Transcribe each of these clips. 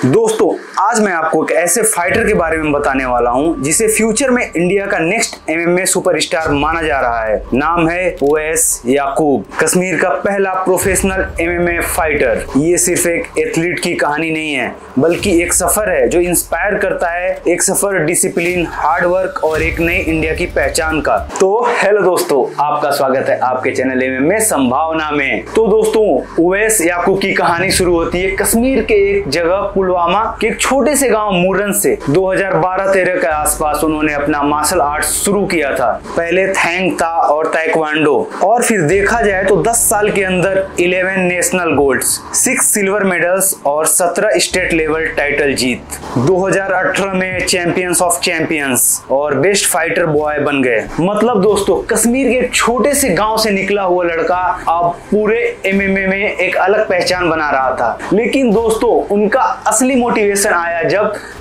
दोस्तों आज मैं आपको एक ऐसे फाइटर के बारे में बताने वाला हूं जिसे फ्यूचर में इंडिया का नेक्स्ट एमएमए सुपरस्टार माना जा रहा है। नाम है ओवैस याकूब, कश्मीर का पहला प्रोफेशनल एमएमए फाइटर। ये सिर्फ एक एथलीट की कहानी नहीं है बल्कि एक सफर है जो इंस्पायर करता है, एक सफर डिसिप्लिन, हार्ड वर्क और एक नई इंडिया की पहचान का। तो हेलो दोस्तों, आपका स्वागत है आपके चैनल एमएमए संभावना में। तो दोस्तों ओवैस याकूब की कहानी शुरू होती है कश्मीर के एक जगह पुलवामा के एक छोटे से गांव मुरन से। 2012-13 के आसपास उन्होंने अपना मार्शल आर्ट शुरू किया था। पहले थैंग था और ताइक्वांडो, और फिर देखा जाए तो 10 साल के अंदर 11 नेशनल गोल्ड्स, 6 सिल्वर मेडल्स और 17 स्टेट लेवल टाइटल जीत। 2018 में चैंपियंस ऑफ चैंपियंस और बेस्ट फाइटर बॉय बन गए। मतलब दोस्तों कश्मीर के एक छोटे से गांव से निकला हुआ लड़का अब पूरे एमएमए में एक अलग पहचान बना रहा था। लेकिन दोस्तों उनका असली मोटिवेशन आया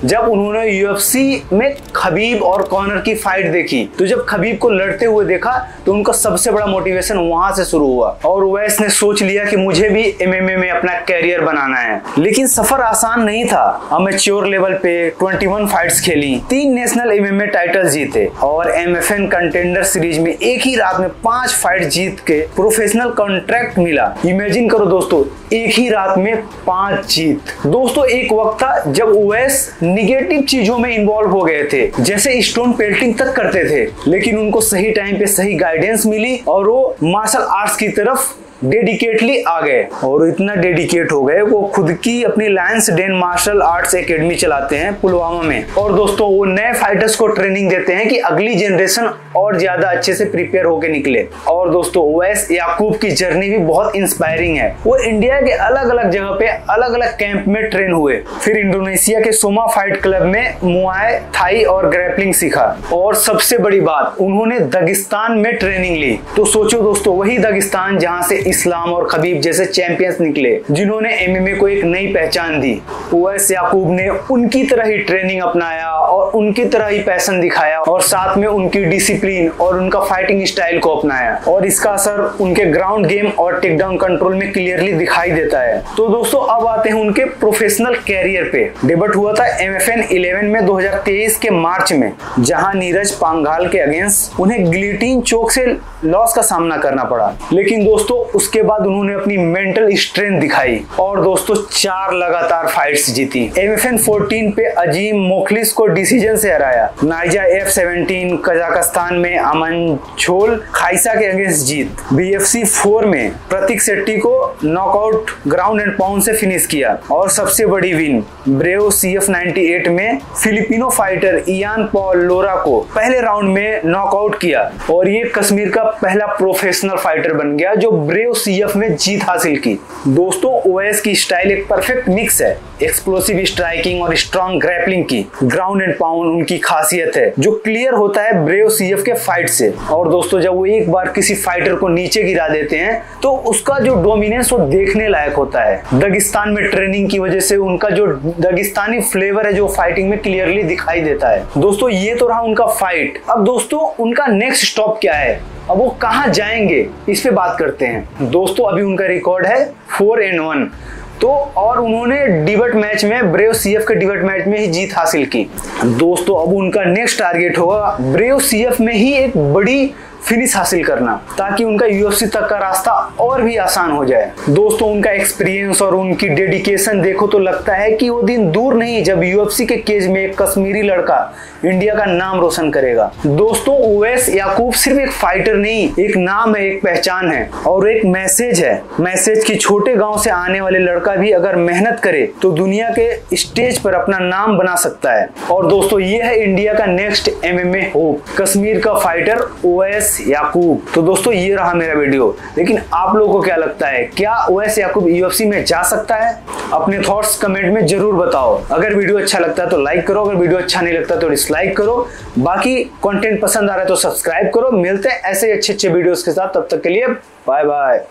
जब उन्होंने यूएफसी में खबीब और कॉनर की फाइट देखी। तो जब खबीब को लड़ते हुए देखा तो उनका सबसे बड़ा मोटिवेशन वहां से शुरू हुआ और ओवैस ने सोच लिया कि मुझे भी एमएमए में अपना कैरियर बनाना है। लेकिन सफर आसान नहीं था। अमेच्योर लेवल पे 21 फाइट्स खेली, 3 नेशनल एमएमए टाइटल जीते और एमएफएन कंटेंडर सीरीज में एक ही रात में 5 फाइट जीत के प्रोफेशनल कॉन्ट्रैक्ट मिला। इमेजिन करो दोस्तों, एक ही रात में 5 जीत। दोस्तों एक वक्त था जब ओवैस निगेटिव चीजों में इन्वॉल्व हो गए थे, जैसे स्टोन पेल्टिंग तक करते थे, लेकिन उनको सही टाइम पे सही गाइडेंस मिली और वो मार्शल आर्ट्स की तरफ डेडिकेटली आ गए। और इतना डेडिकेट हो गए वो खुद की अपनी Lions Den martial arts academy चलाते हैं पुलवामा में। और दोस्तों वो नए फाइटर्स को ट्रेनिंग देते हैं कि अगली जनरेशन और ज्यादा अच्छे से प्रिपेयर होके निकले। और दोस्तों ओवैस याकूब की जर्नी भी बहुत इंस्पायरिंग है। वो इंडिया के अलग अलग जगह पे अलग अलग कैंप में ट्रेन हुए, फिर इंडोनेशिया के सोमा फाइट क्लब में मुआय थाई और ग्रैपलिंग सीखा, और सबसे बड़ी बात उन्होंने दगिस्तान में ट्रेनिंग ली। तो सोचो दोस्तों, वही दगिस्तान जहां से इस्लाम और खबीब जैसे चैंपियंस निकले, जिन्होंने एमएमए को एक नई पहचान दी। ओवैस याकूब ने उनकी तरह ही ट्रेनिंग अपनाया और उनकी तरह ही पैशन दिखाया और साथ में उनकी डिसिप्लिन और उनका फाइटिंग स्टाइल को अपनाया, और इसका असर उनके ग्राउंड गेम और टेक डाउन कंट्रोल में क्लियरली दिखाई देता है। तो दोस्तों अब आते हैं उनके प्रोफेशनल कैरियर पे। डेब्यूट हुआ था एमएफएन 11 में 2023 के मार्च में, जहां नीरज पांघाल के अगेंस्ट उन्हें गिलिटीन चोक से लॉस का सामना करना पड़ा। लेकिन दोस्तों उसके बाद उन्होंने अपनी मेंटल स्ट्रेंथ दिखाई और दोस्तों 4 लगातार फाइट्स जीती। एमएफएन 14 पे अजीम मोखलिस को डिसीजन से हराया। नाइजा F17 कजाकिस्तान में अमनछोल खाइसा के अगेंस्ट जीत। बीएफसी 4 में प्रतीक शेट्टी को नॉकआउट ग्राउंड एंड पाउंड से फिनिश किया। और सबसे बड़ी विन ब्रेव CF98 में फिलिपिनो फाइटर इयान पॉल लोरा को पहले राउंड में नॉकआउट किया, और ये कश्मीर का पहला प्रोफेशनल फाइटर बन गया जो ब्रेव CF में जीत हासिल की। दोस्तों ओवैस की स्टाइल एक परफेक्ट मिक्स है, एक्सप्लोसिव स्ट्राइकिंग और स्ट्रॉन्ग ग्रैपलिंग की। ग्राउंड एंड पाउंड उनकी खासियत है जो क्लियर होता है ब्रेव CF के फाइट से। और दोस्तों जब वो एक बार किसी फाइटर को नीचे गिरा देते हैं तो उसका जो डोमिनेंस वो देखने लायक होता है। दगिस्तान में ट्रेनिंग की वजह से उनका जो दगिस्तानी फ्लेवर है जो फाइटिंग में क्लियरली दिखाई देता है। दोस्तों ये तो रहा उनका फाइट। अब दोस्तों उनका नेक्स्ट स्टॉप क्या है, अब वो कहां जाएंगे, इस पे बात करते हैं। दोस्तों अभी उनका रिकॉर्ड है 4-1। तो और उन्होंने डिबेट मैच में ब्रेव CF के डिबेट मैच में ही जीत हासिल की। दोस्तों अब उनका नेक्स्ट टारगेट होगा ब्रेव CF में ही एक बड़ी फिनिश हासिल करना, ताकि उनका यूएफसी तक का रास्ता और भी आसान हो जाए। दोस्तों उनका एक्सपीरियंस और उनकी डेडिकेशन देखो तो लगता है कि वो दिन दूर नहीं जब यूएफसी के केज में एक कश्मीरी लड़का इंडिया का नाम रोशन करेगा। दोस्तों ओवैस याकूब सिर्फ एक फाइटर नहीं, एक नाम है, एक पहचान है और एक मैसेज है। मैसेज की छोटे गांव से आने वाले लड़का भी अगर मेहनत करे तो दुनिया के स्टेज पर अपना नाम बना सकता है। और दोस्तों ये है इंडिया का नेक्स्ट एमएमए होप, कश्मीर का फाइटर ओवैस याकूब। तो दोस्तों ये रहा मेरा वीडियो, लेकिन आप लोगों को क्या लगता है, क्या ओवैस याकूब यूएफसी में जा सकता है? अपने थॉट्स कमेंट में जरूर बताओ। अगर वीडियो अच्छा लगता है तो लाइक करो, अगर वीडियो अच्छा नहीं लगता तो डिसलाइक करो। बाकी कंटेंट पसंद आ रहा है तो सब्सक्राइब करो। मिलते हैं ऐसे अच्छे वीडियोस के साथ, तब तक के लिए बाय बाय।